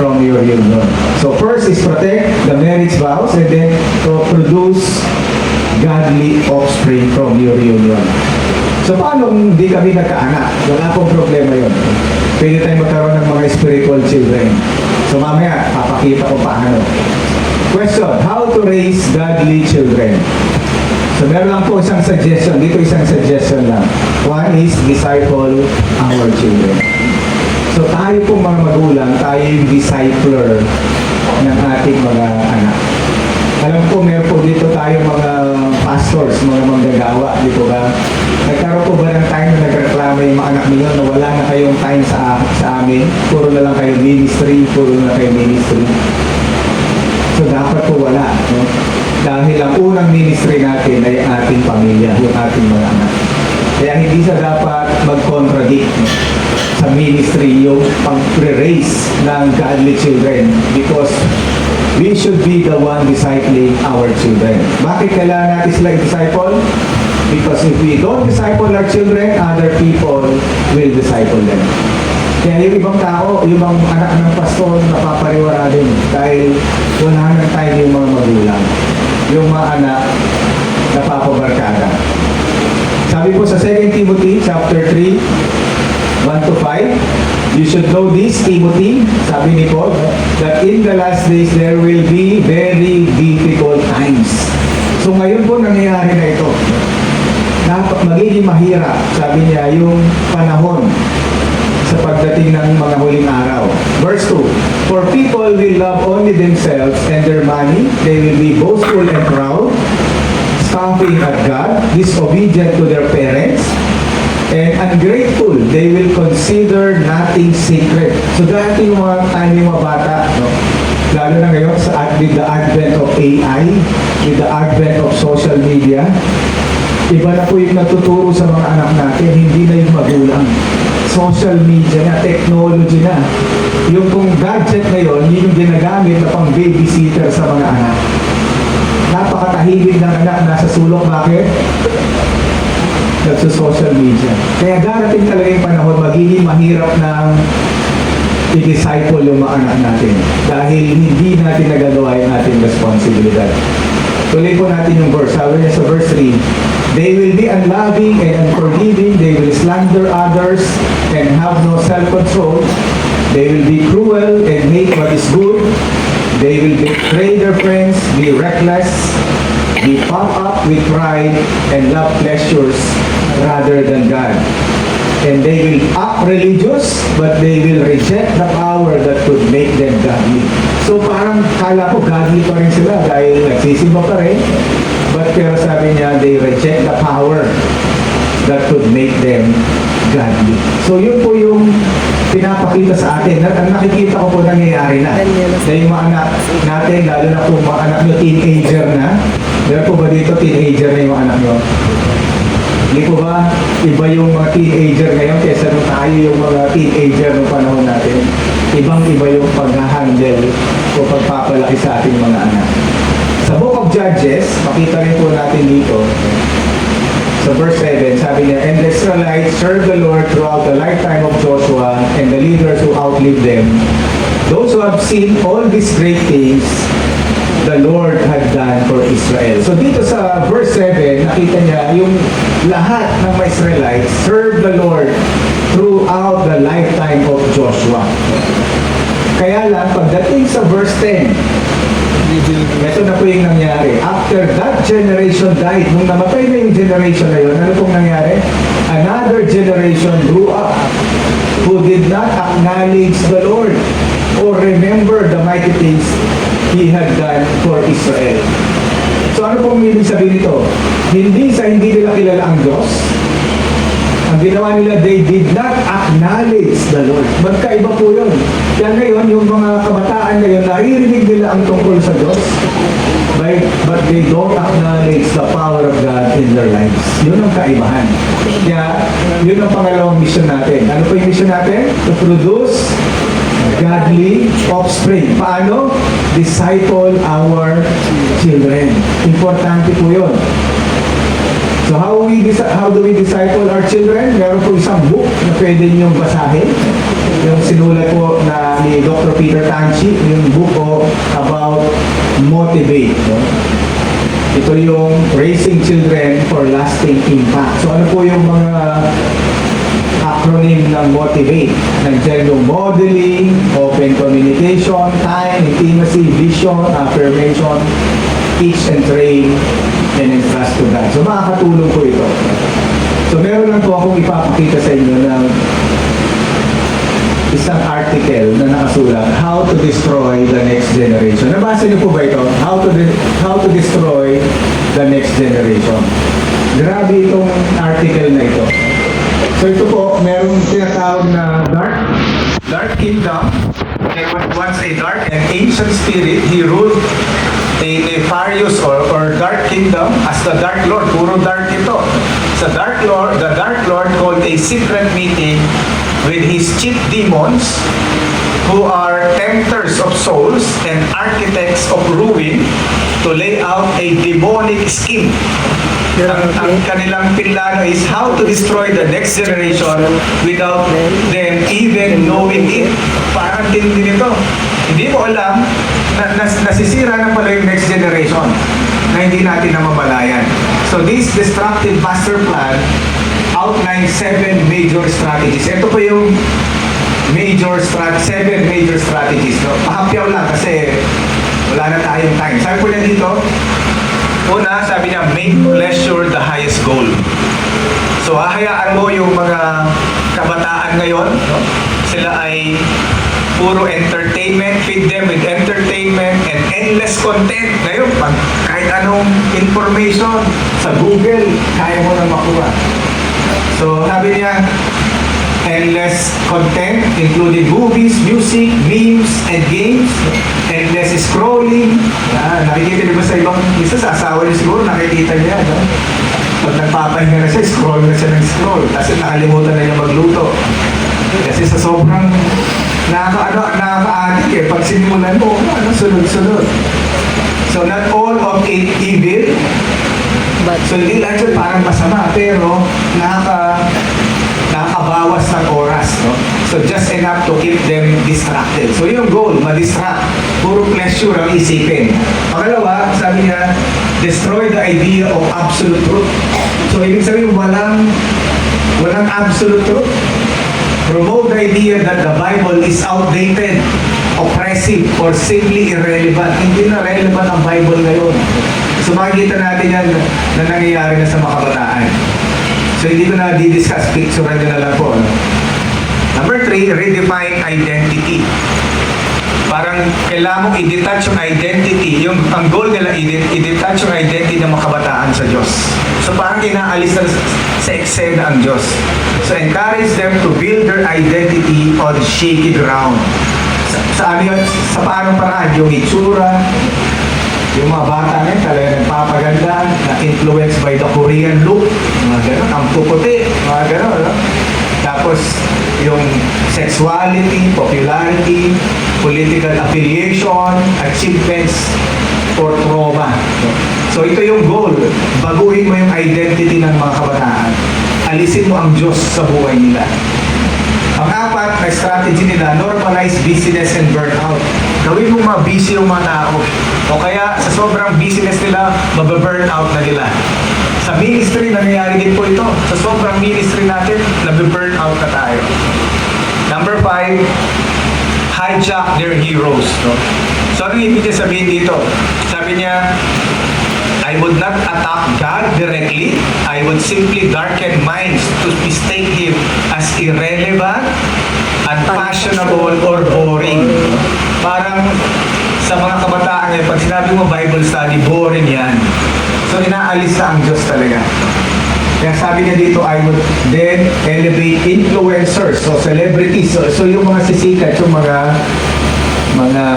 from your union. So first is protect the marriage vows and then to produce godly offspring from your union. So paano kung hindi kami nagkaanak? Wala pong problema yun. Pwede tayong magkaroon ng mga spiritual children. So mamaya, papakita ko paano. Question, how to raise godly children? So meron lang po isang suggestion. Dito isang suggestion lang. One is disciple our children. So tayo po mga magulang, tayo yung discipler ng ating mga anak. Alam ko, meron po dito tayo mga pastors, mga manggagawa, di po ba? Nagkaroon po ba ng time na nagreklamo yung mga anak ninyo na wala na kayong time sa amin? Puro na lang kayo ministry, So dapat po wala, no? Dahil ang unang ministry natin ay ating pamilya, yung ating mga anak. Kaya hindi sa dapat mag-contradict, no, sa ministry yung pag-raise ng godly children because we should be the one discipling our children. Bakit kailangan natin sila i-disciple? Because if we don't disciple our children, other people will disciple them. Kaya yung ibang tao, yung ibang anak ng pastor, napapariwara din dahil wala nang time yung mga magulang. Yung mga anak, napapabarkada. Sabi po sa 2 Timothy chapter 3, 1 to 5, you should know this, Timothy, sabi ni Paul, that in the last days there will be very difficult times. So ngayon po nangyayari na ito. Dapat magiging mahirap, sabi niya, yung panahon sa pagdating ng mga huling araw. Verse 2, for people will love only themselves and their money, they will be boastful and proud, scoffing at God, disobedient to their parents, and ungrateful, they will consider nothing sacred. So dati yung mga time yung mga bata, no? Lalo na ngayon with the advent of AI, with the advent of social media, iba na po yung natuturo sa mga anak natin, hindi na yung magulang. Social media na, technology na. Yung kung gadget ngayon, yun yung ginagamit na pang babysitter sa mga anak. Napakatahimik ng anak, nasa sulok. Bakit? Nagsa-social media. Kaya darating talaga yung panahon, magiging mahirap ng i-disciple yung mga anak natin dahil hindi natin nagagawa yung ating responsibilidad. Tuloy po natin yung verse. Sabi niya sa verse 3, they will be unloving and unforgiving, they will slander others and have no self-control, they will be cruel and hate what is good, they will betray their friends, be reckless, be puffed up with pride and love pleasures rather than God. And they will act religious, but they will reject the power that could make them godly. So parang kala ko godly pa rin sila dahil nagsisimba pa rin. But pero sabi niya, they reject the power that could make them godly. So yun po yung pinapakita sa atin. Ang nakikita ko po nangyayari na. Na yung mga anak natin, lalo na po mga anak nyo, teenager na. Meron po ba dito teenager na yung anak nyo? Hindi po ba iba yung mga teenager ngayon kaysa nung tayo yung mga teenager ng panahon natin? Ibang-iba yung pag-handle o pagpapalaki sa ating mga anak. Sa Book of Judges, makita rin po natin dito, sa verse 7, sabi niya, and the Israelites served the Lord throughout the lifetime of Joshua and the leaders who outlived them. Those who have seen all these great things the Lord had done for Israel. So dito sa verse 7, nakita niya yung lahat ng mga Israelites served the Lord throughout the lifetime of Joshua. Kaya lang, pagdating sa verse 10, ito na po yung nangyari. After that generation died, nung namatay na yung generation na yun, ano pong nangyari? Another generation grew up who did not acknowledge the Lord or remember the mighty things He had done for Israel. So ano pong ibig sabihin nito? Hindi nila kilala ang Diyos. Ang ginawa nila, they did not acknowledge the Lord. Magkaiba po yun. Kaya ngayon, yung mga kabataan ngayon, naririnig nila ang tungkol sa Diyos, but they don't acknowledge the power of God in their lives. Yun ang kaibahan. Kaya, yun ang pangalawang mission natin. Ano po yung mission natin? To produce godly offspring. Paano? Disciple our children. Importante po yun. So how do we disciple our children? Meron po isang book na pwede niyong basahin. yung sinulat po na ni Dr. Peter Tanchi, yung book po about Motivate. No? Ito yung Raising Children for Lasting Impact. So ano po yung mga acronym ng Motivate? Nandiyan yung modeling, open communication, time, intimacy, vision, affirmation, teach and train, and entrust to God. So makakatulong po ito. So meron lang po akong ipapakita sa inyo ng isang article na nakasulat, How to Destroy the Next Generation. Nabasa niyo po ba ito? How to Destroy the Next Generation. Grabe itong article na ito. So ito po, merong tinatawag na Dark Kingdom. There was once a dark and ancient spirit. He ruled a nefarious or dark kingdom as the Dark Lord. Puro dark ito. The Dark Lord called a secret meeting with his chief demons who are tempters of souls and architects of ruin to lay out a demonic scheme. Ang kanilang plano is how to destroy the next generation without them even knowing it. Parang din ito. Hindi mo alam na nasisira na pala yung next generation na hindi natin namamalayan. So this destructive master plan outlines 7 major strategies. Ito po yung 7 major strategies. No? Pahapyaw lang kasi wala na tayong time. Sabi po niya dito, una, sabi niya, make pleasure the highest goal. So, hahayaan mo yung mga kabataan ngayon, no? Sila ay puro entertainment, feed them with entertainment and endless content. Ngayon, kahit anong information sa Google, kaya mo na makuha. So, sabi niya, endless content, including movies, music, memes, and games. Endless scrolling. Nakikita niyo ba sa ibang isa, sa asawa niyo siguro, nakikita niya. No? Pag nagpapahinga na siya, scroll na siya ng scroll. Kasi nakalimutan na niya magluto. Kasi sa sobrang nakaka-addict eh. Pag sinimulan mo, sunod-sunod. So not all of it evil. So hindi lahat yun parang masama, pero nakakabawas ng oras, no? So just enough to keep them distracted. So yung goal, ma-distract. Puro pleasure ang isipin. Pangalawa, sabi niya, destroy the idea of absolute truth. So ibig sabihin, walang absolute truth. Promote the idea that the Bible is outdated, oppressive, or simply irrelevant. Hindi na relevant ang Bible ngayon. So makikita natin yan na nangyayari na sa mga kabataan. So hindi ko na di-discuss, picturean nyo na lang po. No? Number 3, redefine identity. Parang kailangan mong i-detach yung identity. Ang goal nila, i-detach yung identity ng mga kabataan sa Diyos. So parang inaalis na sa eksena ang Diyos. So encourage them to build their identity on shaky ground. Sa ano yun? Sa paanong paraan? Yung itsura, yung mga bata ngayon talaga nagpapaganda, na-influenced by the Korean look, mga gano'n, ang puputi, mga gano'n, no? Tapos, yung sexuality, popularity, political affiliation, achievements, or trauma. So, ito yung goal. Baguhin mo yung identity ng mga kabataan. Alisin mo ang Diyos sa buhay nila. Ang apat na strategy nila, normalize busyness and burnout. Gawin mo busy yung mga tao. O kaya sa sobrang busyness nila, mababurnout na nila. Sa ministry, nangyayari din po ito. Sa sobrang ministry natin, nababurnout na tayo. Number 5, hijack their heroes. No? So ano ibig niya sabihin dito? Sabi niya, I would not attack God directly. I would simply darken minds to mistake Him as irrelevant, unfashionable, or boring. Parang sa mga kabataan ngayon, pag sinabi mo Bible study, boring yan. So inaalis na ang Diyos talaga. Kaya sabi niya dito, I would then elevate influencers, so celebrities. So yung mga sisikat, yung mga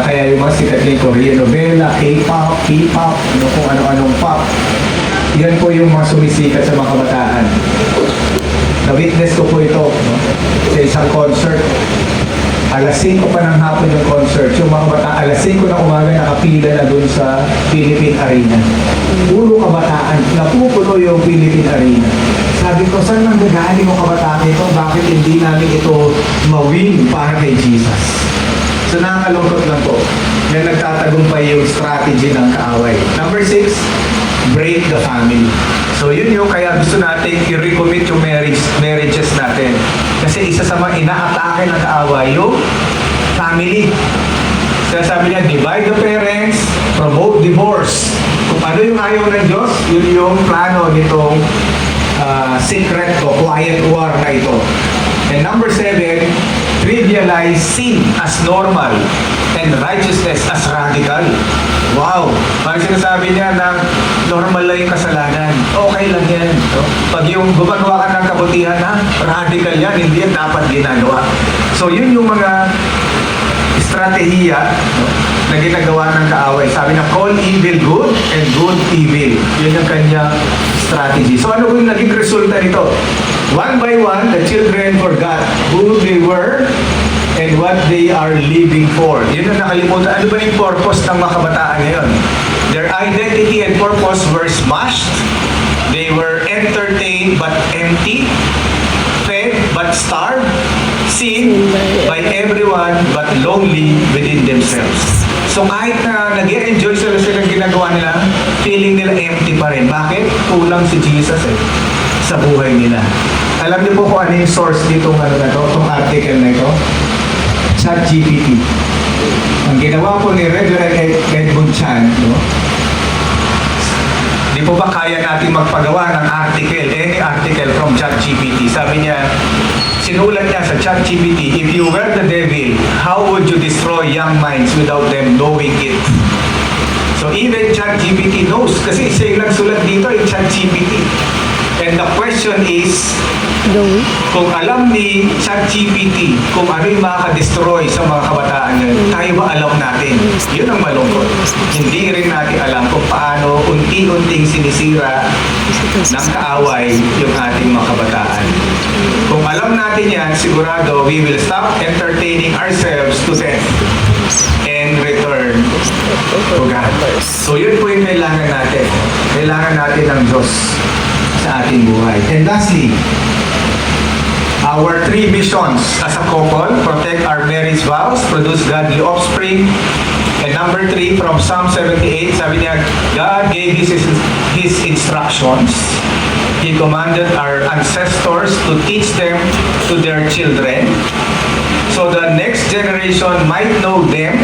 kaya yung mga sikat na yung Korean novela, K-pop, P-pop, kung ano-anong pop. Yan po yung mga sumisikat sa mga kabataan. Na-witness ko po ito, no? Sa isang concert. Alas 5 pa ng hapon yung concert. Yung mga kabataan, alas 5 ng umaga nakapila na dun sa Philippine Arena. Puro kabataan. Napupuno yung Philippine Arena. Sabi ito? Saan nanggagaling ang kabataan ito? Bakit hindi namin ito mawin para kay Jesus? So nakakalungkot lang po na nagtatagumpay yung strategy ng kaaway. Number 6, break the family. So yun yung kaya gusto natin i-recommit yung marriages natin. Kasi isa sa mga inaatake ng kaaway yung family. Kaya sabi niya, divide the parents, promote divorce. Kung ano yung ayaw ng Diyos, yun yung plano nitong secret o quiet war na ito. And number 7, trivialize sin as normal and righteousness as radical. Wow! Parang sinasabi niya na normal lang yung kasalanan. Okay lang yan. No? Pag yung gumagawa ka ng kabutihan, radical yan. Hindi yan dapat ginagawa. So yun yung mga estratehiya, no, na ginagawa ng kaaway. Sabi na, call evil good and good evil. Yun yung kanyang strategy. So ano yung naging resulta nito? One by one, the children forgot who they were and what they are living for. Yun ang nakalimutan. Ano ba yung purpose ng mga kabataan ngayon? Their identity and purpose were smashed. They were entertained but empty, fed but starved, seen by everyone but lonely within themselves. So kahit na nag-enjoy sila ginagawa nila, feeling nila empty pa rin. Bakit? Kulang si Jesus sa buhay nila. Alam niyo po kung ano yung source dito itong article na ito? ChatGPT. Ang ginawa po ni Reverend Edmund Chan, no? Di po ba kaya natin magpagawa ng article, any article from ChatGPT? Sabi niya, sinulat niya sa ChatGPT, if you were the devil, how would you destroy young minds without them knowing it? So even ChatGPT knows, kasi siya yung nagsulat dito, yung ChatGPT. And the question is, kung alam ni ChatGPT kung ano yung makaka-destroy sa mga kabataan yan, tayo ba alam natin? Yun ang malungkot. Hindi rin natin alam kung paano unti-unting sinisira ng kaaway yung ating mga kabataan. Kung alam natin yan, sigurado we will stop entertaining ourselves to death and return to God. So yun po yung kailangan natin. Kailangan natin ng Diyos sa ating buhay. And lastly, our 3 missions as a couple: protect our marriage vows, produce godly offspring. And number 3, from Psalm 78, sabi niya, God gave His instructions. He commanded our ancestors to teach them to their children, so the next generation might know them,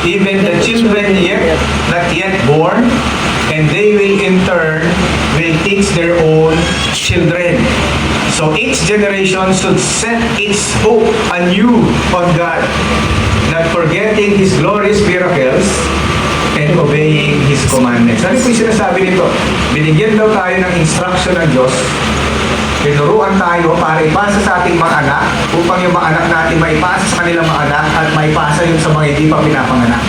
even the children not yet born, and they will in turn will teach their own children. So each generation should set its hope anew on God, not forgetting His glorious miracles and obeying His commandments. Ano po yung sinasabi nito? Binigyan daw tayo ng instruction ng Diyos. Tinuruan tayo para ipasa sa ating mga anak upang yung mga anak natin maipasa sa kanilang mga anak at maipasa yun sa mga hindi pa pinapanganak.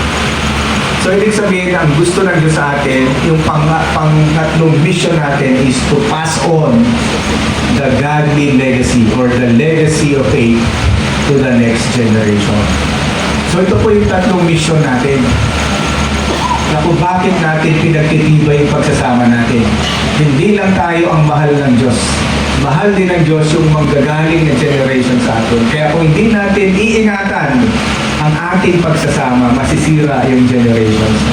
So, ibig sabihin, ang gusto ng Diyos sa atin, yung pangatlong mission natin is to pass on the godly legacy or the legacy of faith to the next generation. So, ito po yung tatlong mission natin na kung bakit natin pinagtitibay yung pagsasama natin. Hindi lang tayo ang mahal ng Diyos. Mahal din ng Diyos yung manggagaling na generation sa atin. Kaya kung hindi natin iingatan ang ating pagsasama, masisira yung generations.